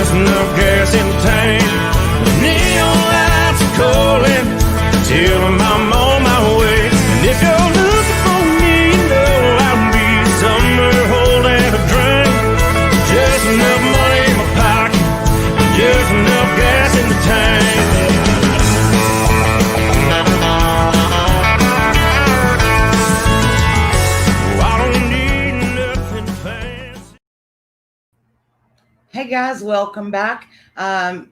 just enough gas in the tank. The neon lights are calling, telling I'm on my way. And if you're looking for me, you know I'll be somewhere holding a drink. Just enough money in my pocket, just enough gas in the tank. Hey guys, welcome back.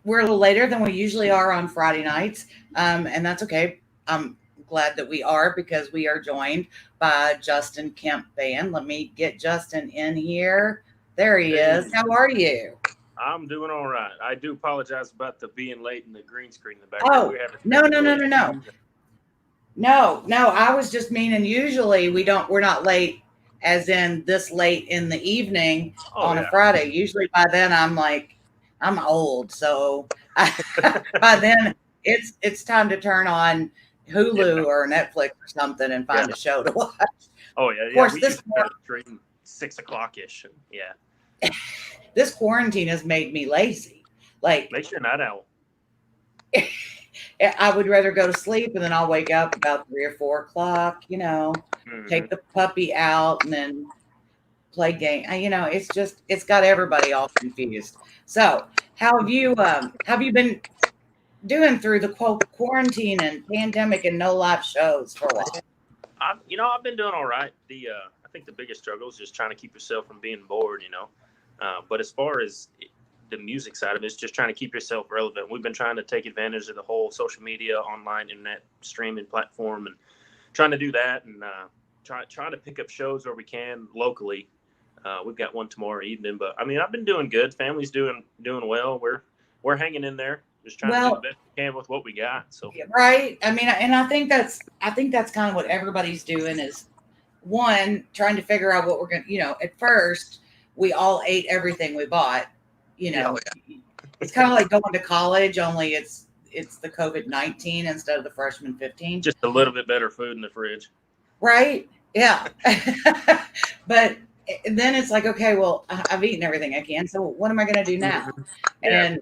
We're a little later than we usually are on Friday nights, and that's okay. I'm glad that we are because we are joined by Justin Kemp Band. Let me get Justin in here. There he is. How are you? I'm doing all right. I do apologize about the being late in the green screen in the Oh, background. no. I was just meaning usually we're not late as in this late in the evening on a Friday. Usually by then I'm old. So by then it's time to turn on Hulu or Netflix or something and find a show to watch. Oh yeah. Of course, we usually start stream 6 o'clock ish. Yeah. This quarantine has made me lazy. Makes you a night owl. I would rather go to sleep and then I'll wake up about 3 or 4 o'clock, take the puppy out and then play game. It's got everybody all confused. So how have you been doing through the quarantine and pandemic and no live shows for a while? I've been doing all right. I think the biggest struggle is just trying to keep yourself from being bored, but as far as the music side of it, it's just trying to keep yourself relevant. We've been trying to take advantage of the whole social media, online, internet streaming platform, and trying to do that and trying to pick up shows where we can locally. We've got one tomorrow evening, but I've been doing good. Family's doing well. We're hanging in there, just trying to do the best we can with what we got. So right. And I think that's kind of what everybody's doing is one, trying to figure out what we're going to, at first we all ate everything we bought. It's kind of like going to college, only it's the COVID-19 instead of the freshman 15. Just a little bit better food in the fridge. Right. Yeah. But then it's like, okay, well, I've eaten everything I can. So what am I going to do now? And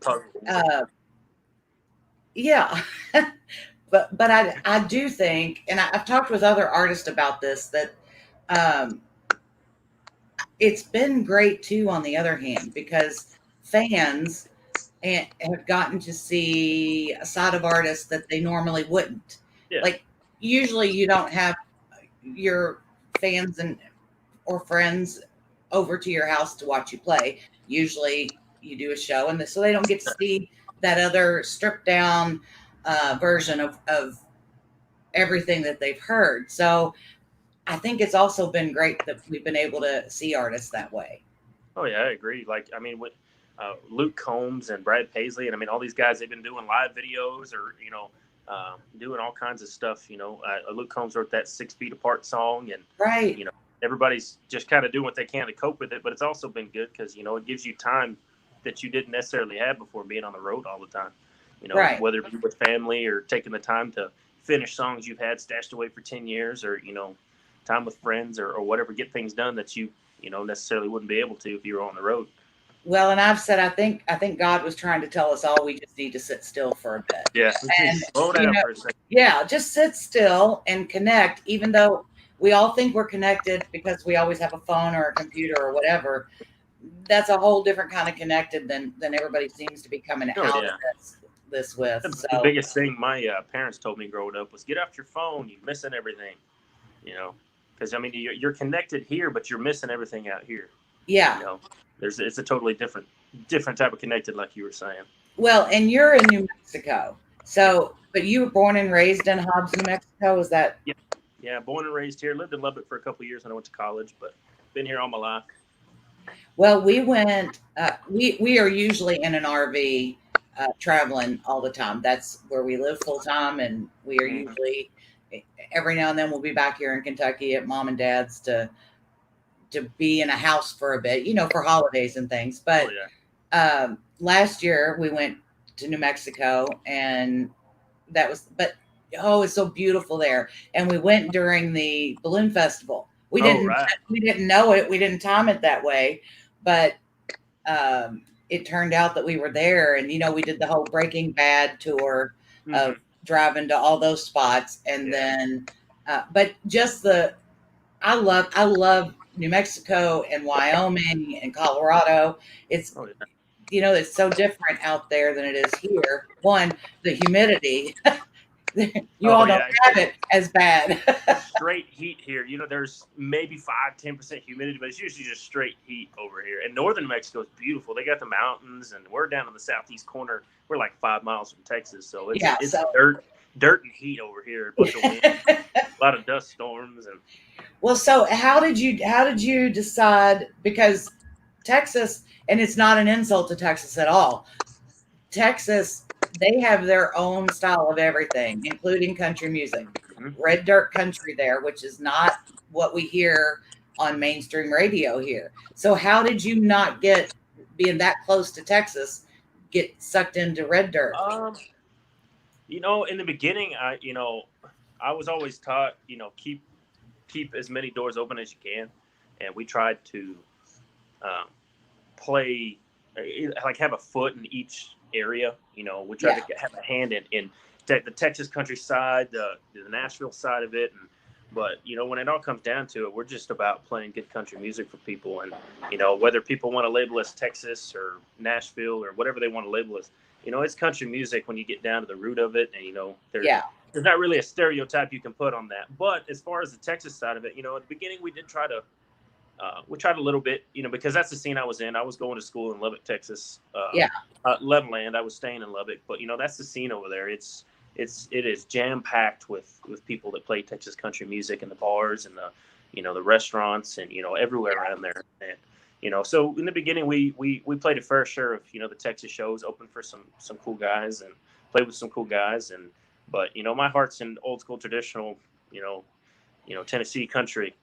but I do think, and I've talked with other artists about this, that it's been great too, on the other hand, because fans have gotten to see a side of artists that they normally wouldn't. Yeah. Like usually you don't have your fans or friends over to your house to watch you play. Usually you do a show and so they don't get to see that other stripped down version of everything that they've heard. So I think it's also been great that we've been able to see artists that way. Oh yeah, I agree. With Luke Combs and Brad Paisley, and all these guys, they've been doing live videos or doing all kinds of stuff. Luke Combs wrote that 6 Feet Apart song, and right, everybody's just kind of doing what they can to cope with it. But it's also been good because it gives you time that you didn't necessarily have before being on the road all the time. Right. Whether it be with family or taking the time to finish songs you've had stashed away for 10 years, or time with friends or whatever, get things done that you necessarily wouldn't be able to if you were on the road. Well, and I've said I think God was trying to tell us all we just need to sit still for a bit. Yeah. And slow down for a second. Yeah, just sit still and connect, even though we all think we're connected because we always have a phone or a computer or whatever. That's a whole different kind of connected than everybody seems to be coming out of this with. The biggest thing my parents told me growing up was get off your phone. You're missing everything, because you're connected here, but you're missing everything out here. Yeah. It's a totally different type of connected, like you were saying. Well, and you're in New Mexico. So, but you were born and raised in Hobbs, New Mexico. Is that? Yeah. Born and raised here. Lived in Lubbock for a couple of years when I went to college, but been here all my life. Well, we went, we are usually in an RV traveling all the time. That's where we live full time. And we are usually, every now and then we'll be back here in Kentucky at mom and dad's to be in a house for a bit, for holidays and things. But last year we went to New Mexico and it's so beautiful there. And we went during the balloon festival. We didn't know it. We didn't time it that way, but it turned out that we were there, and we did the whole Breaking Bad tour of driving to all those spots, and then, but just I love New Mexico and Wyoming and Colorado. It's Oh yeah. it's so different out there than it is here. One, the humidity. You Oh all don't yeah. have it as bad. Straight heat here. There's maybe 5-10% humidity, but it's usually just straight heat over here. And northern Mexico is beautiful. They got the mountains, and we're down in the southeast corner. We're like 5 miles from Texas, so it's Yeah, it's so dirt and heat over here. A bunch of wind, a lot of dust storms, and well, so how did you decide? Because Texas, and it's not an insult to Texas at all. Texas, they have their own style of everything, including country music. Red dirt country there, which is not what we hear on mainstream radio here. So how did you not being that close to Texas, get sucked into red dirt? in the beginning, I was always taught, keep as many doors open as you can, and we tried to um, play like have a foot in each area. We tried to have a hand in the Texas countryside, the Nashville side of it, but when it all comes down to it, we're just about playing good country music for people, and whether people want to label us Texas or Nashville or whatever they want to label us, it's country music when you get down to the root of it, and there's not really a stereotype you can put on that. But as far as the Texas side of it, at the beginning we did try to. We tried a little bit, because that's the scene I was in. I was going to school in Lubbock, Texas. Levelland. I was staying in Lubbock, but that's the scene over there. It is jam packed with people that play Texas country music in the bars and the restaurants and everywhere around there. And so in the beginning we played a fair share of the Texas shows, opened for some cool guys and played with some cool guys. But my heart's in old school traditional, Tennessee country.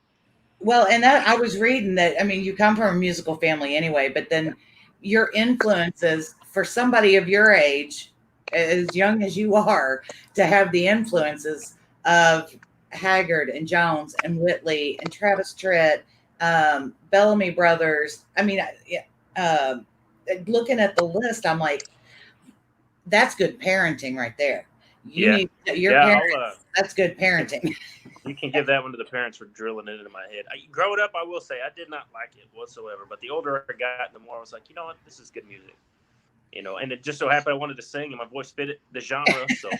Well, and that I was reading that, I mean, you come from a musical family anyway, but then your influences for somebody of your age, as young as you are, to have the influences of Haggard and Jones and Whitley and Travis Tritt, Bellamy Brothers. I mean, looking at the list, I'm like, that's good parenting right there. You Yeah. need your Yeah, parents. That's good parenting. You can give that one to the parents for drilling it into my head. Growing up, I will say I did not like it whatsoever. But the older I got, the more I was like, you know what, this is good music. And it just so happened I wanted to sing, and my voice fit the genre. So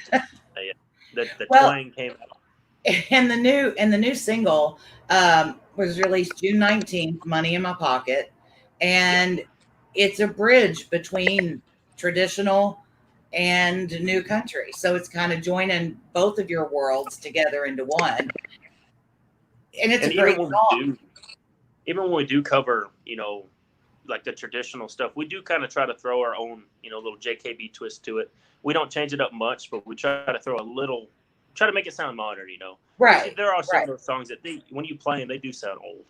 the twang came out. And the new single was released June 19th, "Money in My Pocket," and it's a bridge between traditional and new country. So it's kind of joining both of your worlds together into one. And it's a great song. Even when we do cover, like the traditional stuff, we do kind of try to throw our own, little JKB twist to it. We don't change it up much, but we try to throw try to make it sound modern, Right. There are some of those songs that when you play them, they do sound old,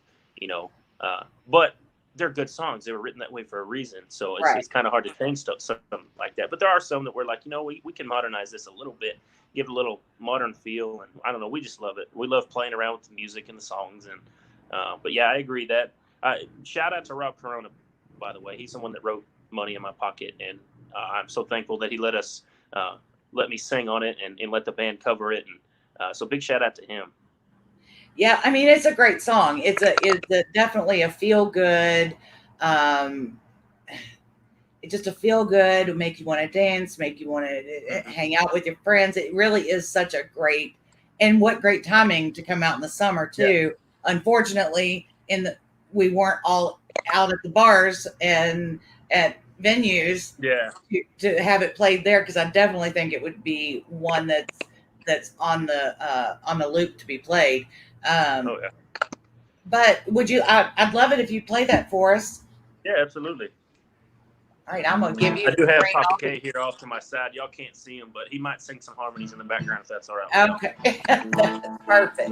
but they're good songs. They were written that way for a reason. So it's kind of hard to change something like that. But there are some that we're like, we can modernize this a little bit, give it a little modern feel. And I don't know, we just love it. We love playing around with the music and the songs. And but yeah, I agree that. Shout out to Rob Corona, by the way. He's the one that wrote "Money in My Pocket," and I'm so thankful that he let me sing on it and let the band cover it. And so big shout out to him. Yeah, I mean, it's a great song. It's definitely a feel good. It's just a feel good, make you want to dance, make you want to hang out with your friends. It really is such a great, and what great timing to come out in the summer too. Yeah. Unfortunately, we weren't all out at the bars and at venues to have it played there, because I definitely think it would be one that's on the loop to be played. But I'd love it if you play that for us. Yeah, absolutely. All right, I'm gonna give you. I do have Papa K here off to my side. Y'all can't see him, but he might sing some harmonies in the background if that's all right. Okay, that's perfect.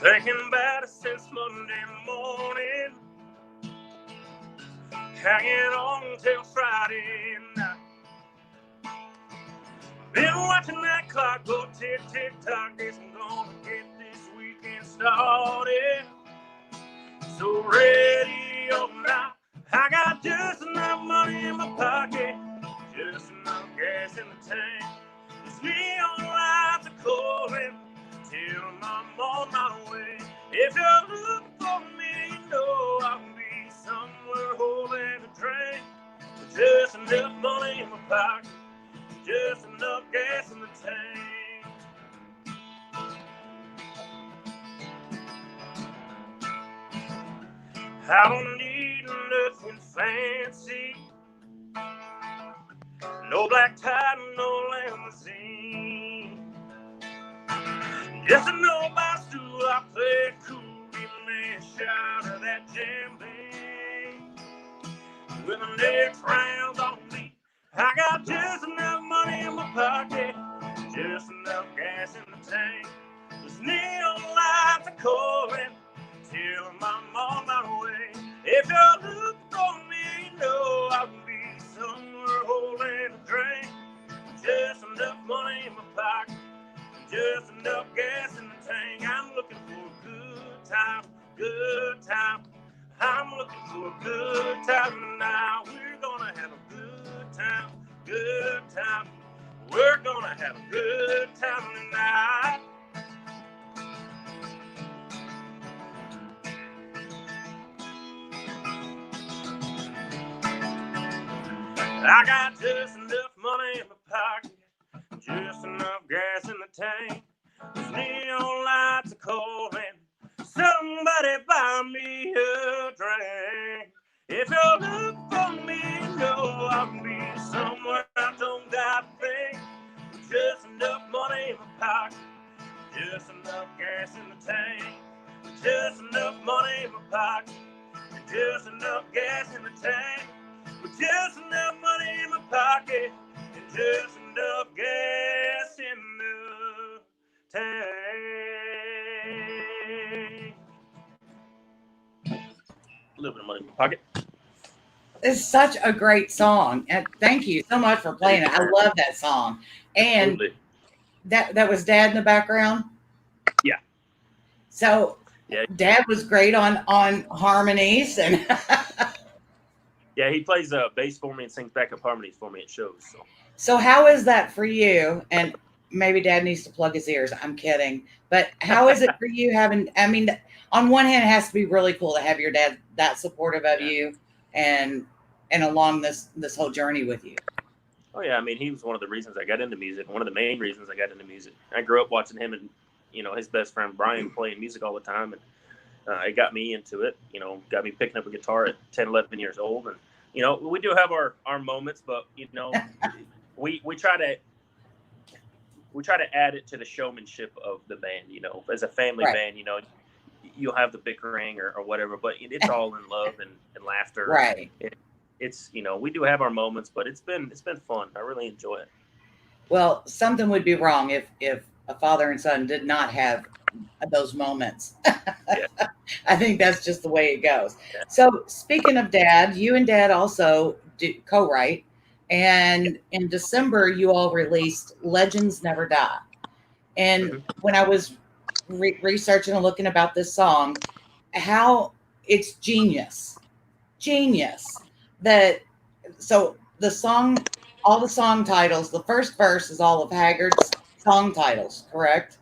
Thinking about it since Monday morning, hanging on till Friday night. Been watching that clock go tick, tick, tock. Guess I'm gonna get this weekend started. So ready or not, I got just enough money in my pocket, just enough gas in the tank. These neon lights are calling till I'm on my way. If you're looking for me, you know I'll be somewhere holding a drink. With just enough money in my pocket, just enough gas in the tank. I don't need nothing fancy, no black tie, no limousine. Just a no by stool, I play cool, give me a shot of that jam with the next round on me. I got just enough money in my pocket, just enough gas in the tank. Those neon lights are calling till I'm on my way. If you're looking for me, you know I'll be somewhere holding a drink. Just enough money in my pocket, just enough gas in the tank. I'm looking for a good time, good time. I'm looking for a good time now. We're gonna have a good time, good time. We're gonna have a good time tonight. I got just enough money in my pocket, just enough gas in the tank. Those neon lights are calling, somebody buy me a drink. If you're looking for me, you know I'll be somewhere I don't got to think. Just enough money in my pocket, just enough gas in the tank. Just enough money in my pocket, just enough gas in the tank. With just enough money in my pocket and just enough gas in the tank. A little bit of money in my pocket. It's such a great song. And thank you so much for playing it. I love that song. And Absolutely. that was Dad in the background? Yeah. So yeah, Dad was great on harmonies and yeah. He plays bass for me and sings backup harmonies for me at shows. So how is that for you? And maybe Dad needs to plug his ears. I'm kidding. But how is it for you having, I mean, on one hand, it has to be really cool to have your dad that supportive of you and along this whole journey with you. Oh yeah, I mean, he was one of the reasons I got into music. One of the main reasons I got into music. I grew up watching him and his best friend Brian playing music all the time, and it got me into it. Got me picking up a guitar at 10, 11 years old, and we do have our moments, but we try to add it to the showmanship of the band. As a family band, you'll have the bickering or whatever, but it's all in love and laughter. Right. It's we do have our moments, but it's been fun. I really enjoy it. Well, something would be wrong if a father and son did not have those moments. Yeah. I think that's just the way it goes. Yeah. So speaking of Dad, you and Dad also do co-write, and in December you all released Legends Never Die. And when I was researching and looking about this song, how it's genius that so the song, all the song titles, the first verse is all of Haggard's song titles, correct?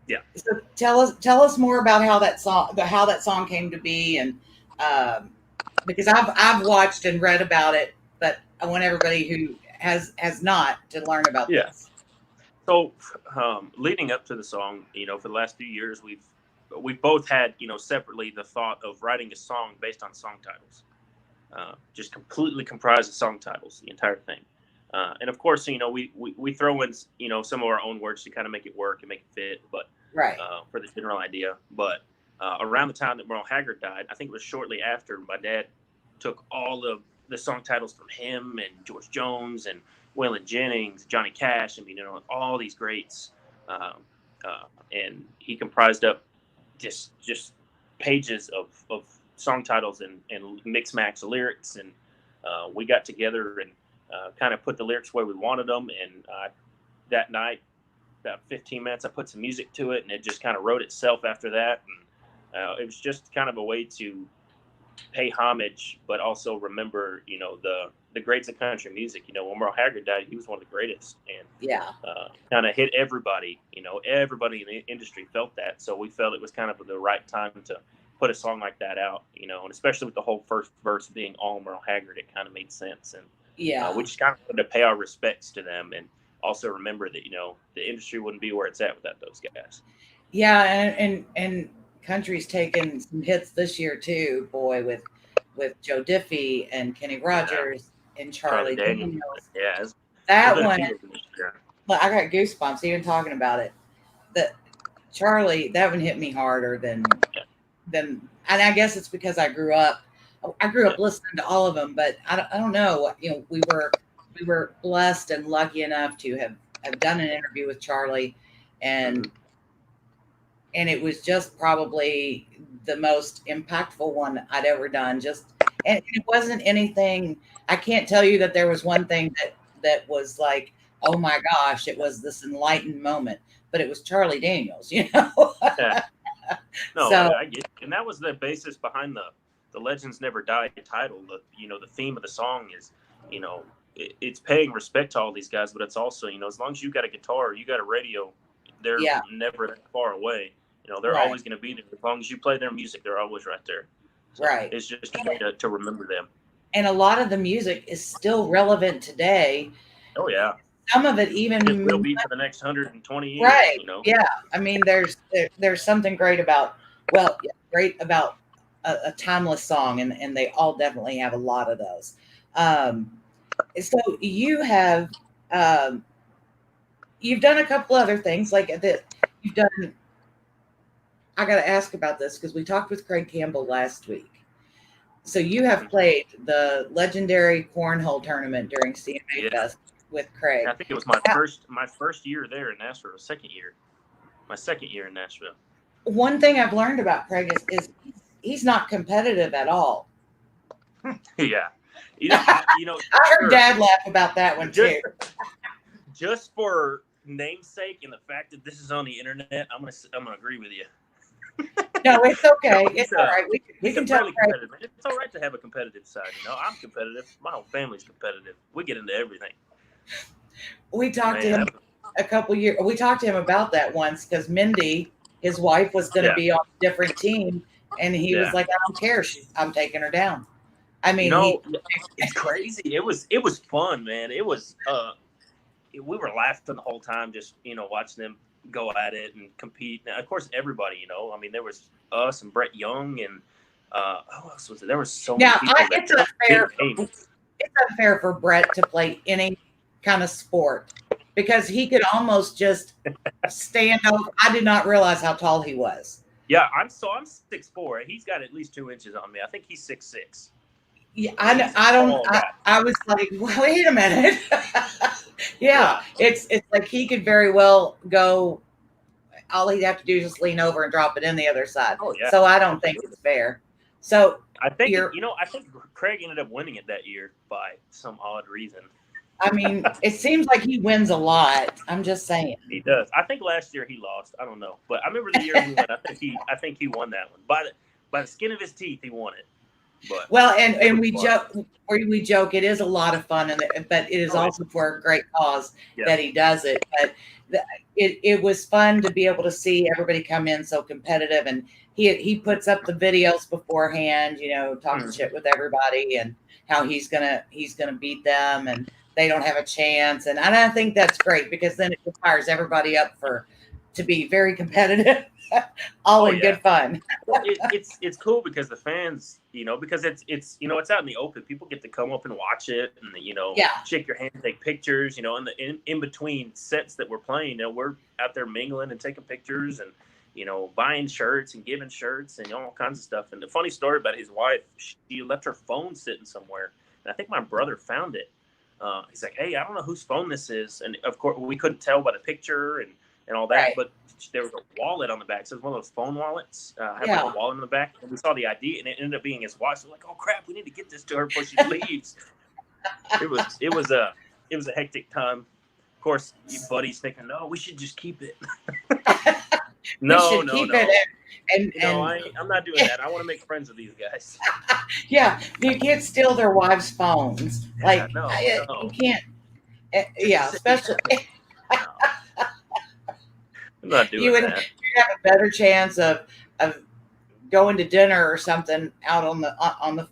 Yeah. So tell us more about how that song came to be, and because I've watched and read about it, but I want everybody who has not to learn about this. So leading up to the song, for the last few years, we've both had, separately the thought of writing a song based on song titles, just completely comprised of song titles, the entire thing. And of course, we throw in, some of our own words to kind of make it work and make it fit, but for the general idea. But around the time that Merle Haggard died, I think it was shortly after, my dad took all of the song titles from him and George Jones and Waylon Jennings, Johnny Cash, all these greats, and he comprised up just pages of song titles and mix max lyrics, and we got together and kind of put the lyrics where we wanted them. And that night, about 15 minutes, I put some music to it, and it just kind of wrote itself after that. And it was just kind of a way to pay homage, but also remember, the greats of country music. When Merle Haggard died, he was one of the greatest, and Yeah. kind of hit everybody. Everybody in the industry felt that, so we felt it was kind of the right time to put a song like that out. And especially with the whole first verse being all Merle Haggard, it kind of made sense, and Yeah. we just kind of wanted to pay our respects to them, and also remember that the industry wouldn't be where it's at without those guys. Yeah, and country's taken some hits this year too, boy, with Joe Diffie and Kenny Rogers and Charlie Daniels. Yeah, That one, well, I got goosebumps even talking about it. Charlie, that one hit me harder than, and I guess it's because I grew up listening to all of them, but I don't know, we were blessed and lucky enough to have done an interview with Charlie, and it was just probably the most impactful one I'd ever done. And it wasn't anything. I can't tell you that there was one thing that was like, oh my gosh, it was this enlightened moment. But it was Charlie Daniels, Yeah. No, so, I get it. And that was the basis behind the Legends Never Die title. The theme of the song is, it's paying respect to all these guys, but it's also, as long as you got a guitar, you got a radio, they're never that far away. They're always going to be there. As long as you play their music, they're always right there. So right. It's just a way to remember them. And a lot of the music is still relevant today. Oh, yeah. Some of it even it will be for the next 120 years. Right. Yeah. I mean, there's something great about a timeless song, and they all definitely have a lot of those. So you have you've done a couple other things like that. You've done. I got to ask about this because we talked with Craig Campbell last week. So you have played the legendary cornhole tournament during CMA Fest with Craig. I think it was my first year there in Nashville. My second year in Nashville. One thing I've learned about Craig is he's not competitive at all. Yeah. I heard Dad laugh about that one too. Just for namesake and the fact that this is on the internet, I'm gonna agree with you. No, it's okay. It's all right. We can tell. It's all right to have a competitive side. I'm competitive. My whole family's competitive. We get into everything. We talked to him a couple years. We talked to him about that once because Mindy, his wife, was going to be on a different team, and he was like, "I don't care. I'm taking her down." I mean, it's crazy. It was fun, man. It was. We were laughing the whole time, just watching them go at it and compete. Now, of course, everybody, I mean, there was us and Brett Young and who else was it? There was so many people. It's unfair for Brett to play any kind of sport because he could almost just stand over. I did not realize how tall he was. Yeah, I'm 6'4". He's got at least 2 inches on me. I think he's 6'6". Yeah, I was like, wait a minute. Yeah, it's like he could very well go. All he'd have to do is just lean over and drop it in the other side. Oh, yeah. So I don't think it's fair. So I think I think Craig ended up winning it that year by some odd reason. I mean, it seems like he wins a lot. I'm just saying. He does. I think last year he lost. I don't know, but I remember the year he won. I think he won that one by the skin of his teeth. He won it. But well, and we joke. It is a lot of fun, but it is also for a great cause that he does it. But it was fun to be able to see everybody come in so competitive, and he puts up the videos beforehand, talking shit with everybody and how he's gonna beat them, and they don't have a chance. And I think that's great because then it fires everybody up to be very competitive. All in good fun. Well, it's cool because the fans, because it's it's out in the open. People get to come up and watch it, and shake your hand, take pictures. In between sets that we're playing, we're out there mingling and taking pictures, and buying shirts and giving shirts and all kinds of stuff. And the funny story about his wife, she left her phone sitting somewhere, and I think my brother found it. He's like, "Hey, I don't know whose phone this is," and of course we couldn't tell by the picture and all that, right. But there was a wallet on the back. So it was one of those phone wallets. Had like a wallet on the back. And we saw the ID, and it ended up being his wife. So we're like, oh, crap, we need to get this to her before she leaves. It was a hectic time. Of course, your buddy's thinking, no, we should just keep it. We should keep it. And I'm not doing that. I want to make friends with these guys. Yeah, you can't steal their wives' phones. Like, No. you can't. Yeah, especially. I'm not doing You would that. have a better chance of going to dinner or something out on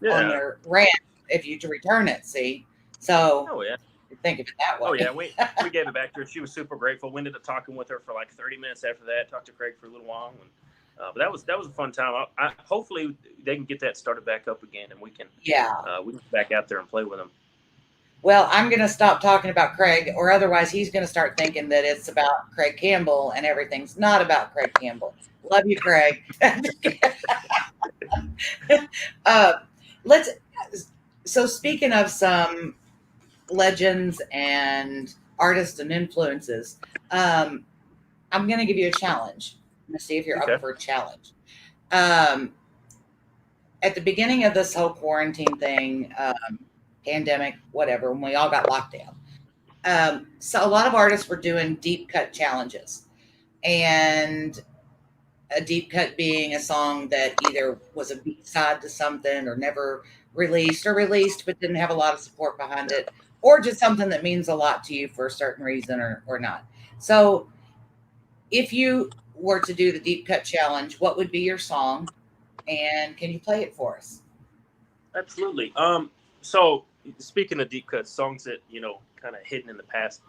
their ranch if you to return it. See, so think of it that way. Oh yeah, we gave it back to her. She was super grateful. We ended up talking with her for like 30 minutes after that. Talked to Craig for a little while, and, but that was a fun time. Hopefully they can get that started back up again, and we can we can get back out there and play with them. Well, I'm going to stop talking about Craig, or otherwise he's going to start thinking that it's about Craig Campbell and everything's not about Craig Campbell. Love you, Craig. So speaking of some legends and artists and influences, I'm going to give you a challenge. I'm going to see if you're up for a challenge. At the beginning of this whole quarantine thing, pandemic, whatever, when we all got locked down. So a lot of artists were doing deep cut challenges, and a deep cut being a song that either was a B-side to something or never released, or released but didn't have a lot of support behind it, or just something that means a lot to you for a certain reason or not. So if you were to do the deep cut challenge, what would be your song, and can you play it for us? Absolutely. So speaking of deep cuts, songs that, kind of hidden in the past,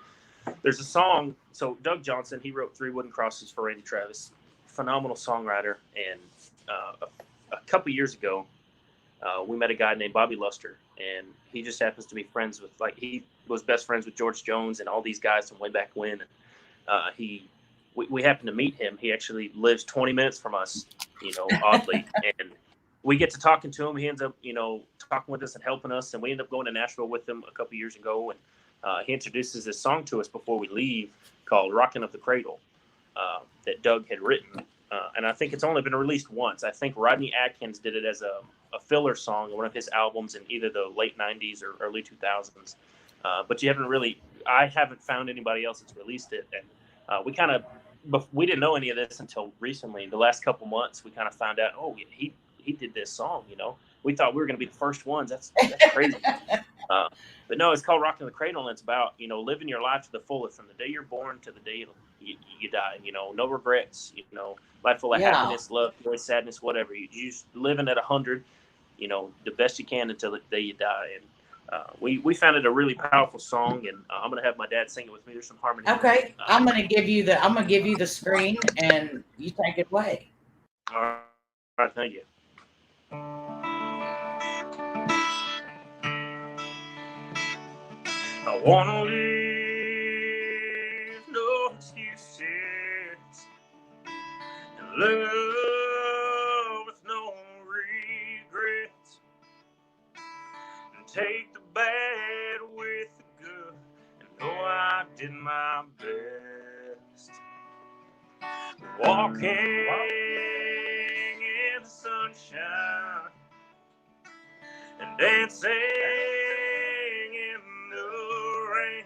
there's a song. So Doug Johnson, he wrote 3 Wooden Crosses for Randy Travis, phenomenal songwriter. And a couple years ago, we met a guy named Bobby Luster, and he just happens to be friends with, he was best friends with George Jones and all these guys from way back when. We happened to meet him. He actually lives 20 minutes from us, oddly. And we get to talking to him. He ends up, talking with us and helping us. And we end up going to Nashville with him a couple years ago. And he introduces this song to us before we leave called Rockin' Up the Cradle that Doug had written. And I think it's only been released once. I think Rodney Atkins did it as a filler song on one of his albums in either the late 90s or early 2000s. But I haven't found anybody else that's released it. And we didn't know any of this until recently. The last couple months, we kind of found out, he did this song, We thought we were going to be the first ones. That's crazy. But no, it's called Rockin' the Cradle, and it's about, living your life to the fullest from the day you're born to the day you die. No regrets, life full of happiness, love, joy, sadness, whatever. You just living at 100, the best you can until the day you die. And we found it a really powerful song, and I'm going to have my dad sing it with me. There's some harmony. Okay. I'm going to give you the screen, and you take it away. All right. Thank you. I wanna live, no excuses, and love with no regrets, and take the bad with the good, and know I did my best. Walking in the sunshine and dancing in the rain,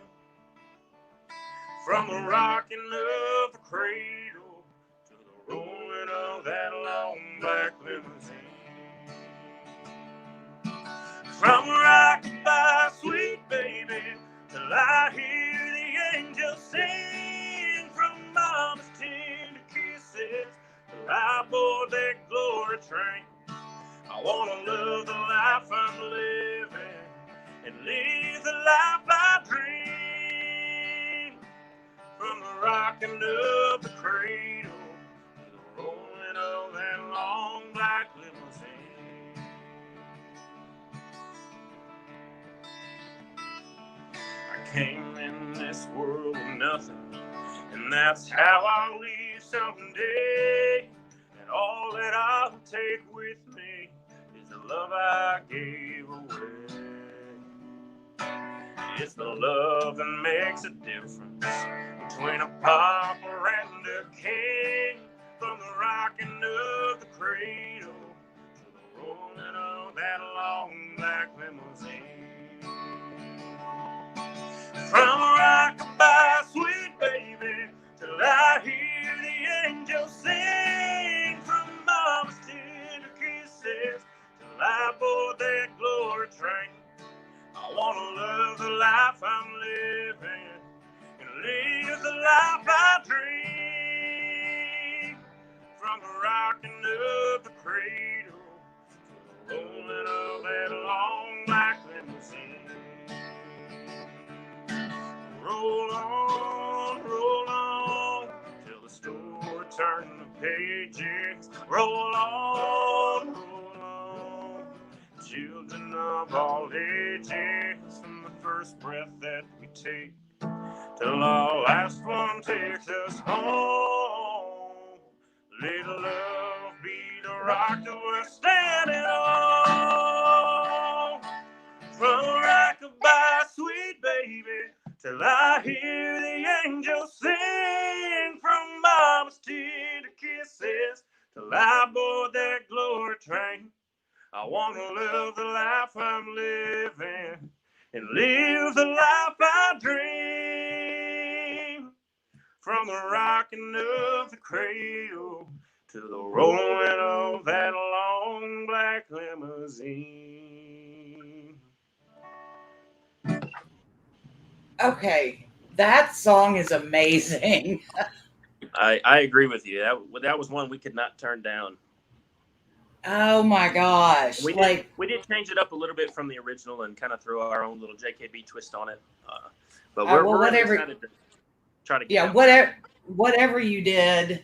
from the rocking of the cradle to the rolling of that long black limousine, from rock-a-bye, sweet baby, till I hear the angels sing, from mama's tender kisses till I board that glory train. I want to love the life I'm living and live the life I dream, from the rocking of the cradle to the rolling of that long black limousine. I came in this world with nothing, and that's how I'll leave someday. And all that I'll take with me is the love I gave away. It's the love that makes a difference between a pauper and a king, from the rocking of the cradle to the rolling of that long black limousine. from the rocking of the cradle to the rolling of that long black limousine. Roll on, till the store turn the pages. Roll on, children of all ages, from the first breath that we take till our last one takes us home. Little love be the rock that we're standing on. From rockabye, sweet baby, till I hear the angels sing. From mama's tender kisses till I board that glory train. I want to live the life I'm living and live the life I dream. From the rocking of the cradle to the rolling of that long black limousine. Okay, that song is amazing. I agree with you. That was one we could not turn down. Oh my gosh! We Like, did change it up a little bit from the original and kind of throw our own little JKB twist on it. But we're really whatever. excited to try to get Yeah, out. whatever you did,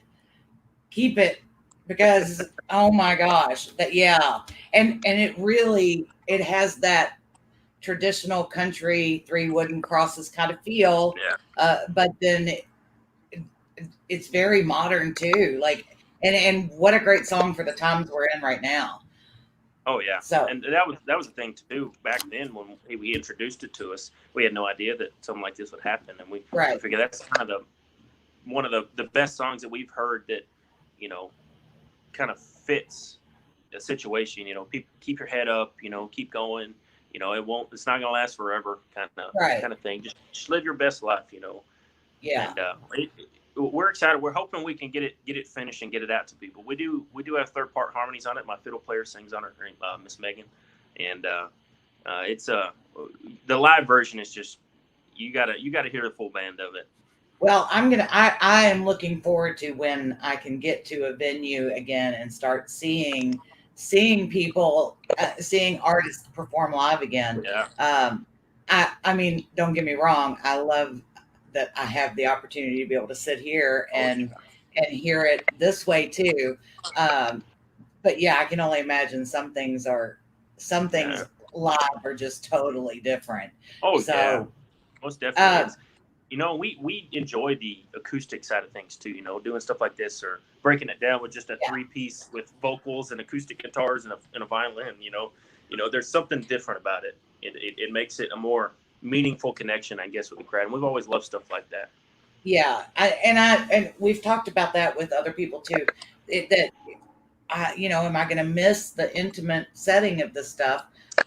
keep it, because oh my gosh, and it really, it has that traditional country three wooden crosses kind of feel. Yeah. But then it's very modern too. Like, and what a great song for the times we're in right now. Oh yeah. So, and that was the thing too. Back then when he introduced it to us, we had no idea that something like this would happen, and we figured that's kind of one of the best songs that we've heard that, you know, kind of fits a situation. You know, keep your head up. You know, keep going. You know, it's not gonna last forever. Kind of thing. Just live your best life. You know. Yeah. And we're excited. We're hoping we can get it finished and get it out to people. We do have third part harmonies on it. My fiddle player sings on it, Miss Megan, and it's the live version is just you gotta hear the full band of it. Well, I am looking forward to when I can get to a venue again and start seeing people, seeing artists perform live again. Yeah. I mean, don't get me wrong. I love that I have the opportunity to be able to sit here and hear it this way too. But yeah, I can only imagine some things live are just totally different. Oh, so, yeah. Most definitely. You know, we enjoy the acoustic side of things too, you know, doing stuff like this or breaking it down with just a 3-piece with vocals and acoustic guitars and a violin, you know, there's something different about it. It makes it a more meaningful connection, I guess, with the crowd. And we've always loved stuff like that. Yeah. And we've talked about that with other people too, am I going to miss the intimate setting of this stuff,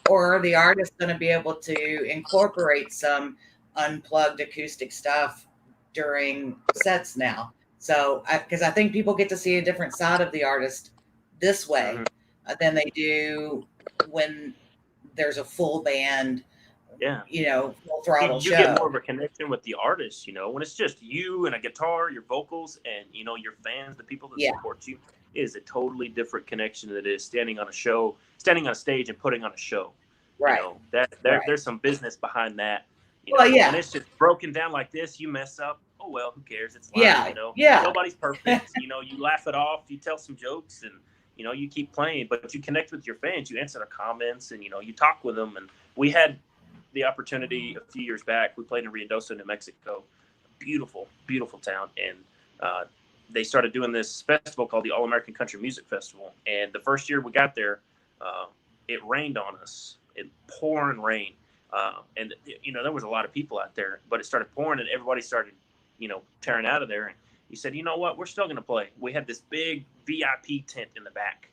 or are the artists going to be able to incorporate some unplugged acoustic stuff during sets now? So, because I think people get to see a different side of the artist this way than they do when there's a full band, full throttle you show. Get more of a connection with the artist, you know, when it's just you and a guitar, your vocals, and, you know, your fans, the people that support you. Is a totally different connection that is standing on a stage and putting on a show. Right. You know, there's some business behind that. You know, when it's just broken down like this, you mess up. Oh well, who cares? It's live, you know. Nobody's perfect. You know, you laugh it off, you tell some jokes, and you know, you keep playing. But you connect with your fans, you answer their comments, and you know, you talk with them. And we had the opportunity a few years back. We played in Ruidoso, New Mexico. Beautiful, beautiful town, and they started doing this festival called the All American Country Music Festival. And the first year we got there, it rained on us. It pouring rain. And, you know, there was a lot of people out there, but it started pouring and everybody started, you know, tearing out of there. And he said, you know what, we're still going to play. We had this big VIP tent in the back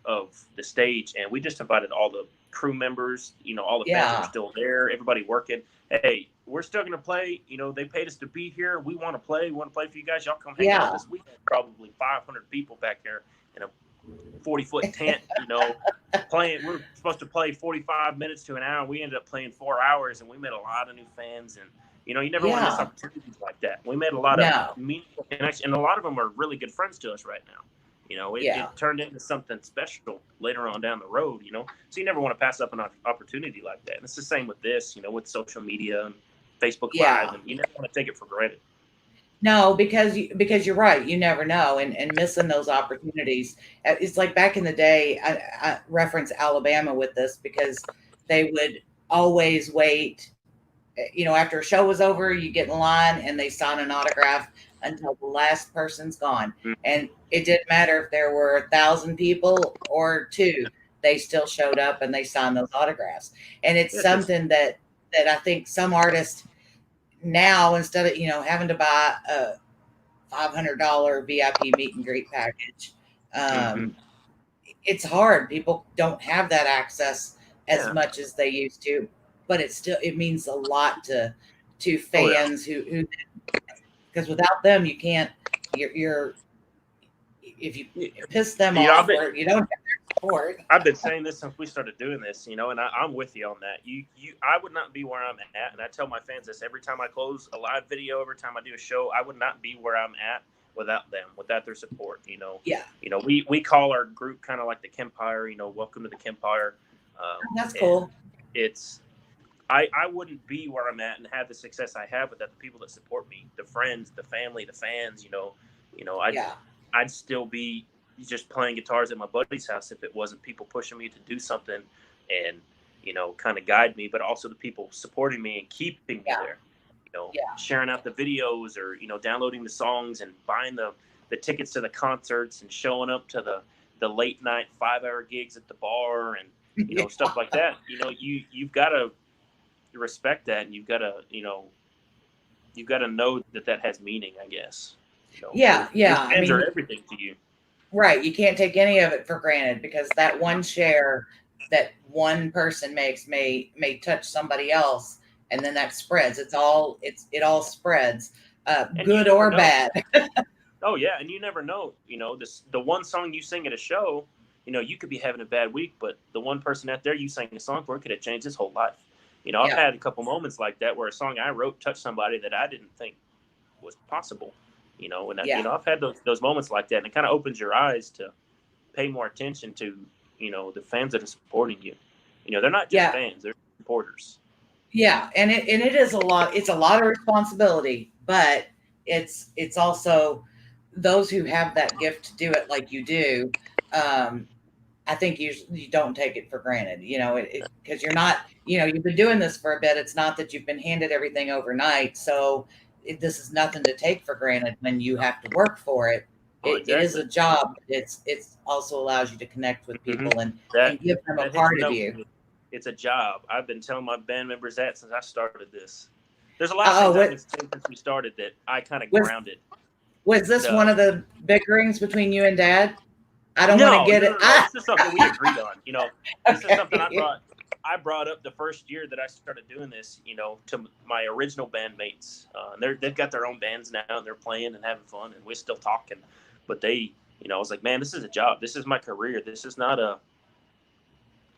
of the stage. And we just invited all the crew members, you know, all the fans were still there, everybody working. Hey, we're still going to play. You know, they paid us to be here. We want to play. We want to play for you guys. Y'all come hang out this weekend. Probably 500 people back there in a 40-foot tent, you know, playing. We're supposed to play 45 minutes to an hour. We ended up playing 4 hours, and we met a lot of new fans. And, You know, you never want to miss Yeah. opportunities like that. We made a lot of No. meaningful connections, and a lot of them are really good friends to us right now. You know, it Yeah. turned into something special later on down the road, you know. So you never want to pass up an opportunity like that. And it's the same with this, you know, with social media and Facebook Live, Yeah. and you never want to take it for granted. No, because you're right. You never know, and missing those opportunities. It's like back in the day. I reference Alabama with this because they would always wait. You know, after a show was over, you get in line and they sign an autograph until the last person's gone. And it didn't matter if there were 1,000 people or two; they still showed up and they signed those autographs. And it's Yeah, something that I think some artists now, instead of having to buy a $500 VIP meet and greet package. mm-hmm. It's hard. People don't have that access as Yeah. much as they used to, but it means a lot to Oh, yeah. fans who because without them you can't. You're if you piss them You know, off or you don't have their support. I've been saying this since we started doing this, you know, and I'm with you on that. I would not be where I'm at, and I tell my fans this every time I close a live video, every time I do a show. I would not be where I'm at without them, without their support. Yeah, We call our group kind of like the Kempire. You know, welcome to the Kempire. that's cool. It's I wouldn't be where I'm at and have the success I have without the people that support me, the friends, the family, the fans. I'd still be just playing guitars at my buddy's house if it wasn't people pushing me to do something and, kind of guide me, but also the people supporting me and keeping me there, sharing out the videos or, downloading the songs and buying the tickets to the concerts and showing up to the late night 5-hour gigs at the bar and, stuff like that. You've got to respect that and you've got to know that has meaning, I guess. Yeah. Fans are everything to you. Right. You can't take any of it for granted because that one share that one person makes may touch somebody else, and then that spreads. It all spreads, good or bad. Oh yeah, and you never know. The one song you sing at a show, you could be having a bad week, but the one person out there you sang a song for could have changed his whole life. I've had a couple moments like that where a song I wrote touched somebody that I didn't think was possible. I've had those moments like that, and it kind of opens your eyes to pay more attention to, the fans that are supporting you. They're not just fans; they're supporters. Yeah, and it is a lot. It's a lot of responsibility, but it's also those who have that gift to do it like you do. I think you don't take it for granted, because you're not, you've been doing this for a bit. It's not that you've been handed everything overnight. So this is nothing to take for granted when you have to work for it. It is a job. It's also allows you to connect with people and give them a part of you. It's a job. I've been telling my band members that since I started this. There's a lot of things I've been saying since we started that I kind of grounded. Was this one of the bickerings between you and Dad? I don't want to get it. No. This is something we agreed on. This is something I brought up the first year that I started doing this, to my original bandmates. They've got their own bands now and they're playing and having fun and we're still talking. But I was like, man, this is a job. This is my career. This is not a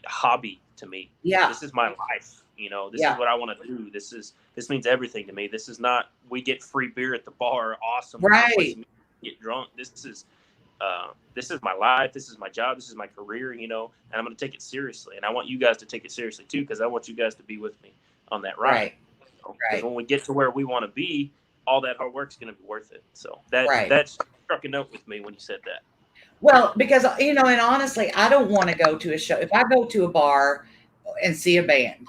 hobby to me. Yeah. This is my life. This is what I want to do. This means everything to me. This is not, we get free beer at the bar. Awesome. Right. Get drunk. This is my life. This is my job. This is my career, and I'm going to take it seriously. And I want you guys to take it seriously too, because I want you guys to be with me on that ride. Right. When we get to where we want to be, all that hard work is going to be worth it. So that struck a note with me when you said that. Well, because, and honestly, I don't want to go to a show. If I go to a bar and see a band,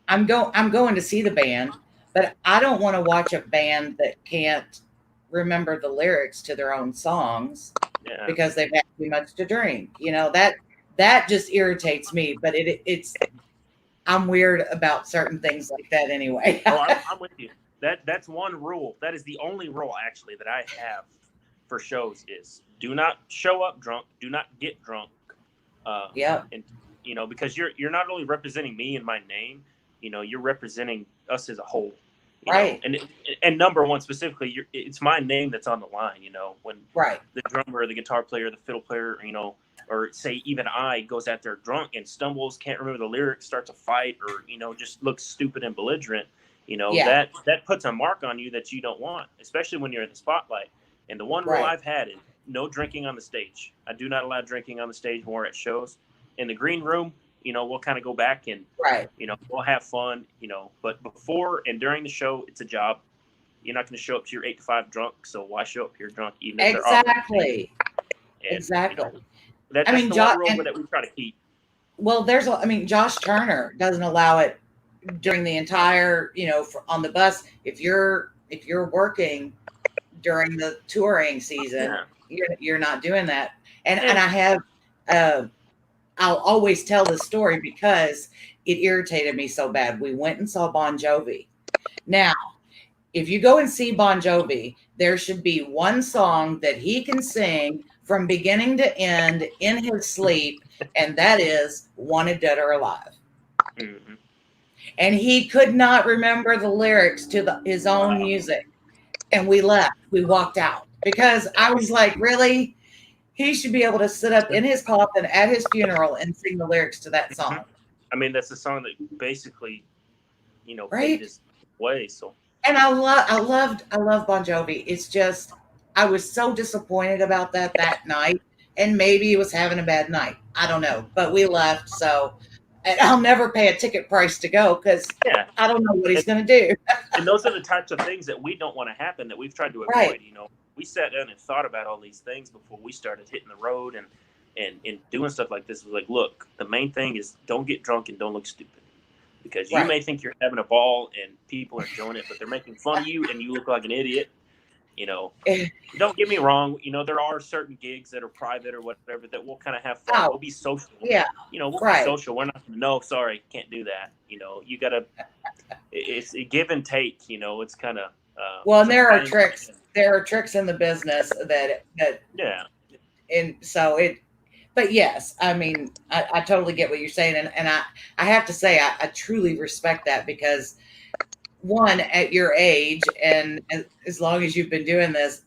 I'm going to see the band, but I don't want to watch a band that can't remember the lyrics to their own songs because they've had too much to drink. That just irritates me, but it's I'm weird about certain things like that anyway. I'm with you. That's one rule. That is the only rule actually that I have for shows is do not show up drunk, do not get drunk. And because you're not only representing me and my name, you're representing us as a whole. Right. And number one specifically, it's my name that's on the line, when the drummer, the guitar player, the fiddle player, or say even I goes out there drunk and stumbles, can't remember the lyrics, starts a fight, or, just looks stupid and belligerent. Yeah. that puts a mark on you that you don't want, especially when you're in the spotlight. And the one rule Right. I've had is no drinking on the stage. I do not allow drinking on the stage when we're at shows. In the green room, we'll kind of go back and, Right. we'll have fun, but before and during the show, it's a job. You're not going to show up to your 8 to 5 drunk. So why show up here drunk, even if they're offering? Exactly. And, Exactly. I that's mean, the one rule that we try to keep. well, Josh Turner doesn't allow it during the entire, on the bus. If you're working during the touring season, you're not doing that. And I have, I'll always tell this story because it irritated me so bad. We went and saw Bon Jovi. Now, if you go and see Bon Jovi, there should be one song that he can sing from beginning to end in his sleep, and that is Wanted Dead or Alive. Mm-hmm. And he could not remember the lyrics to his own music. And we left. We walked out because I was like, really? He should be able to sit up in his coffin at his funeral and sing the lyrics to that song. I mean, that's the song that basically, right? paved his way. So, and I love Bon Jovi. It's just I was so disappointed about that night, and maybe he was having a bad night. I don't know, but we left, so and I'll never pay a ticket price to go because I don't know what he's going to do. And those are the types of things that we don't want to happen, that we've tried to avoid. Right. We sat down and thought about all these things before we started hitting the road and doing stuff like this. It was like, look, the main thing is don't get drunk and don't look stupid, because you may think you're having a ball and people are enjoying it, but they're making fun of you and you look like an idiot. Don't get me wrong. There are certain gigs that are private or whatever that we'll kind of have fun. We'll be social. Yeah. We'll be social. We're not, no, sorry, can't do that. You got to, it's a give and take, it's kind of. Well, and there are tricks. There are tricks in the business that. Yeah. And so but yes, I mean, I totally get what you're saying. And I have to say, I truly respect that because one, at your age, and as long as you've been doing this,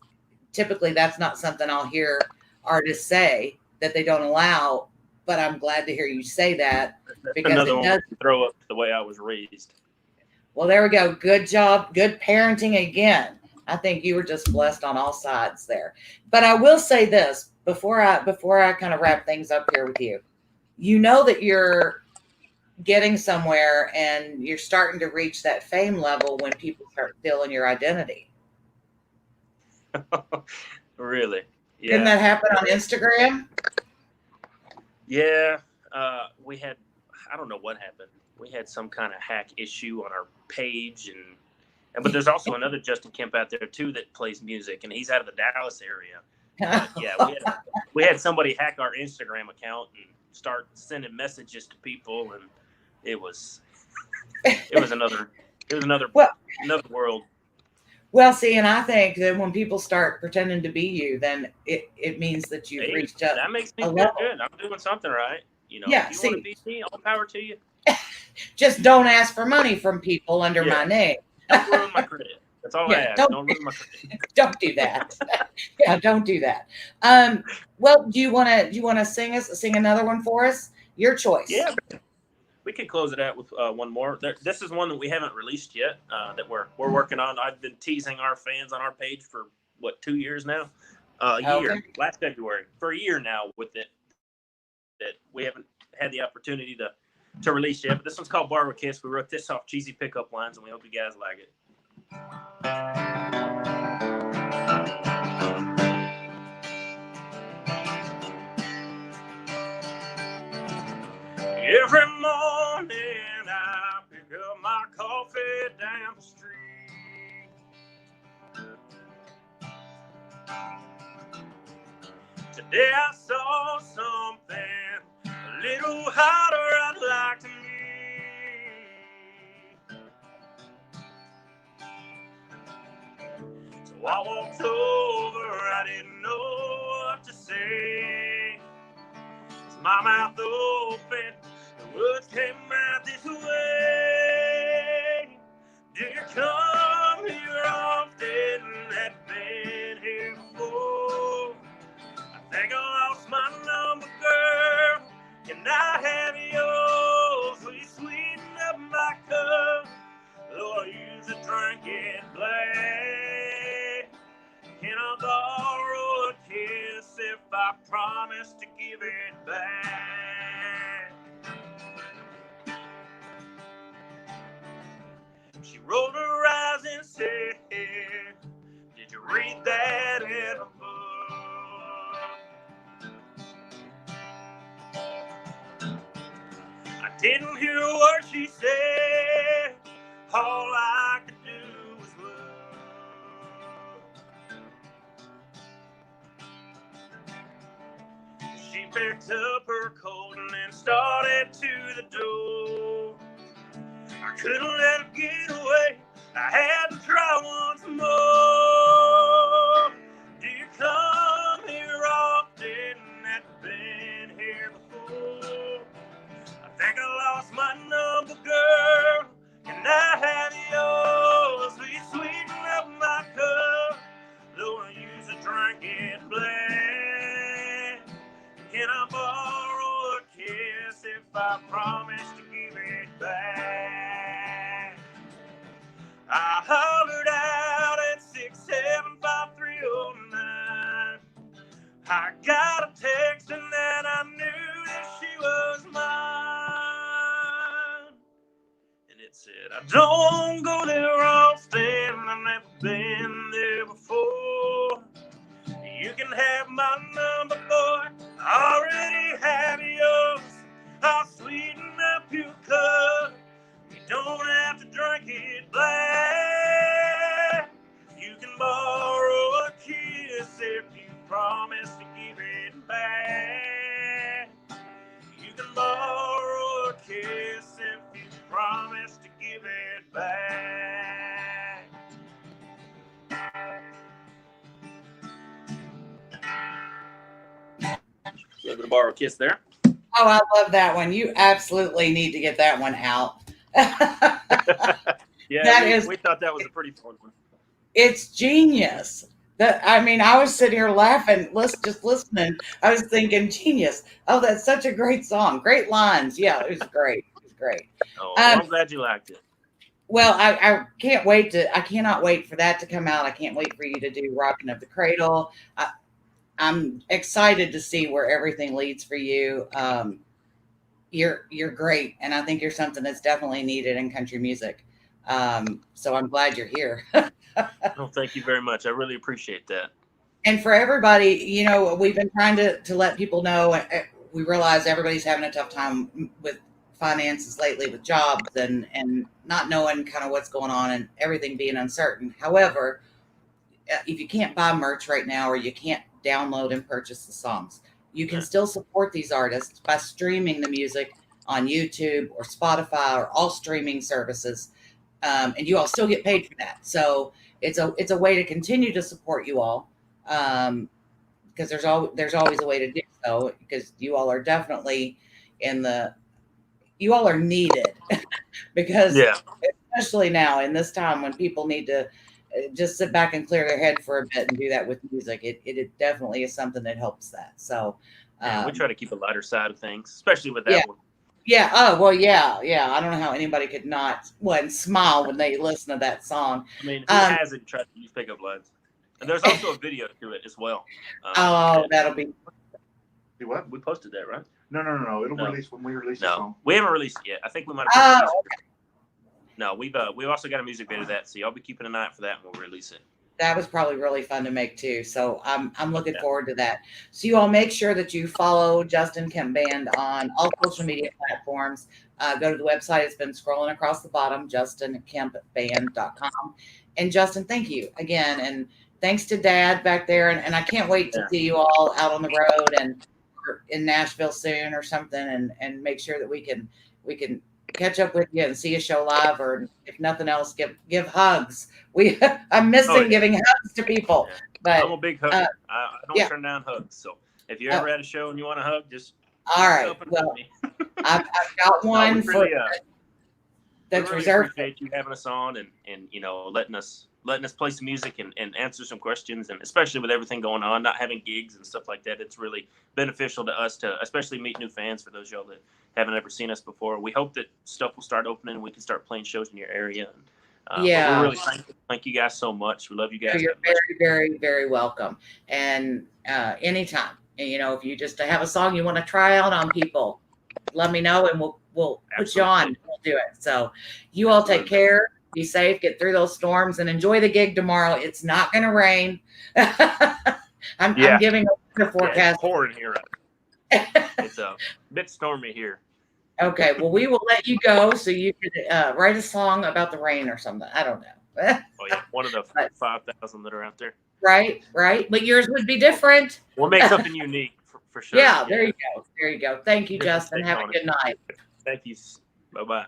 typically that's not something I'll hear artists say that they don't allow, but I'm glad to hear you say that because another it one does throw up the way I was raised. Well, there we go. Good job. Good parenting again. I think you were just blessed on all sides there. But I will say this before I kind of wrap things up here with you. You know that you're getting somewhere and you're starting to reach that fame level when people start feeling your identity. Really? Yeah. Didn't that happen on Instagram? Yeah. We had, I don't know what happened. We had some kind of hack issue on our page, but there's also another Justin Kemp out there too that plays music, and he's out of the Dallas area. Yeah, we had somebody hack our Instagram account and start sending messages to people, and it was another world. Well, see, and I think that when people start pretending to be you, then it means that you've reached up. That makes me feel good. I'm doing something right. If you want to be me, all power to you. Just don't ask for money from people under my name. Don't ruin my credit. That's all I ask. Don't ruin my credit. Don't do that. Yeah, don't do that. Well, do you want to sing another one for us? Your choice. Yeah, we could close it out with one more. This is one that we haven't released yet. That we're working on. I've been teasing our fans on our page for 2 years now. Year last February for a year now with it. That we haven't had the opportunity to release yet, but this one's called Bar with Kiss. We wrote this off cheesy pickup lines, and we hope you guys like it. Every morning I pick up my coffee down the street. Today I saw something a little hotter I'd like to meet. So I walked over, I didn't know what to say. As my mouth opened, the words came out this way. Do you come here often? Have been here before? I think I lost my number, girl. Can I have yours? Will you sweeten up my cup? Lord, you I promise to give it back. She rolled her eyes and said, did you read that in a book? I didn't hear what she said. All I could do was look. She picked up her coat and then started to the door. I couldn't let her get away. I had to try once more. Do you come here often? Have you been here before? I think I lost my number, girl. Can I have yours? Will you sweeten up my cup? Though I use a drinking black. Can I borrow a kiss if I promise to give it back? I hollered out at 675-309. I got a text and then I knew that she was mine. And it said, I don't go there often, I've never been there before. You can have my number, boy, I already have yours. I'll sweeten up your cup. You don't have to drink it black. You can borrow a kiss if you promise to give it back. You can borrow a kiss if you promise to give it back. You're going to borrow a kiss there? Oh, I love that one. You absolutely need to get that one out. Yeah, we thought that was a pretty fun one. It's genius. I was sitting here laughing, just listening. I was thinking, genius. Oh, that's such a great song. Great lines. Yeah, it was great. It was great. Oh, well, I'm glad you liked it. Well, I cannot wait for that to come out. I can't wait for you to do Rockin' of the Cradle. I'm excited to see where everything leads for you. You're great, and I think you're something that's definitely needed in country music. So I'm glad you're here. Well, thank you very much. I really appreciate that. And for everybody, we've been trying to let people know. We realize everybody's having a tough time with finances lately, with jobs and not knowing kind of what's going on and everything being uncertain. However, if you can't buy merch right now or you can't download and purchase the songs, you can still support these artists by streaming the music on YouTube or Spotify or all streaming services, and you all still get paid for that. So it's a way to continue to support you all, because there's always a way to do so, because you all are definitely you all are needed because especially now in this time when people need to just sit back and clear their head for a bit and do that with music. It definitely is something that helps that. So we try to keep a lighter side of things, especially with that one. Yeah. Oh, well, yeah. I don't know how anybody could not and smile when they listen to that song. I mean, who hasn't tried to use pickup lines? And there's also a video to it as well. That'll be. What? We posted that, right? No. It'll release when we release the song. We haven't released it yet. I think we might have. No, we've also got a music video of that, so y'all be keeping an eye out for that when we release it. That was probably really fun to make too. So I'm looking forward to that. So you all make sure that you follow Justin Kemp Band on all social media platforms. Go to the website. It's been scrolling across the bottom, JustinKempBand.com. And Justin, thank you again. And thanks to Dad back there. And I can't wait to see you all out on the road and in Nashville soon or something, and make sure that we can catch up with you and see a show live, or if nothing else, give hugs. I'm missing giving hugs to people. But I'm a big hugger. I don't turn down hugs. So if you're ever at a show and you want a hug, just all right. Well, I've got one that's reserved. Appreciate you having us on and letting us play some music and answer some questions, and especially with everything going on, not having gigs and stuff like that, it's really beneficial to us to especially meet new fans. For those of y'all that haven't ever seen us before, we hope that stuff will start opening and we can start playing shows in your area. And, we're really thankful. Thank you guys so much. We love you guys. You're very, very, very welcome. And anytime. And, if you just have a song you want to try out on people, let me know and we'll put you on. We'll do it. So you all take care, be safe, get through those storms, and enjoy the gig tomorrow. It's not going to rain. I'm giving a forecast. It's pouring here. It's a bit stormy here. Okay, well, we will let you go so you can write a song about the rain or something. I don't know. Oh yeah, one of the 5,000 that are out there. Right. But yours would be different. We'll make something unique for sure. Yeah, there you go. Thank you, Justin. Have a good night. Thank you. Bye-bye.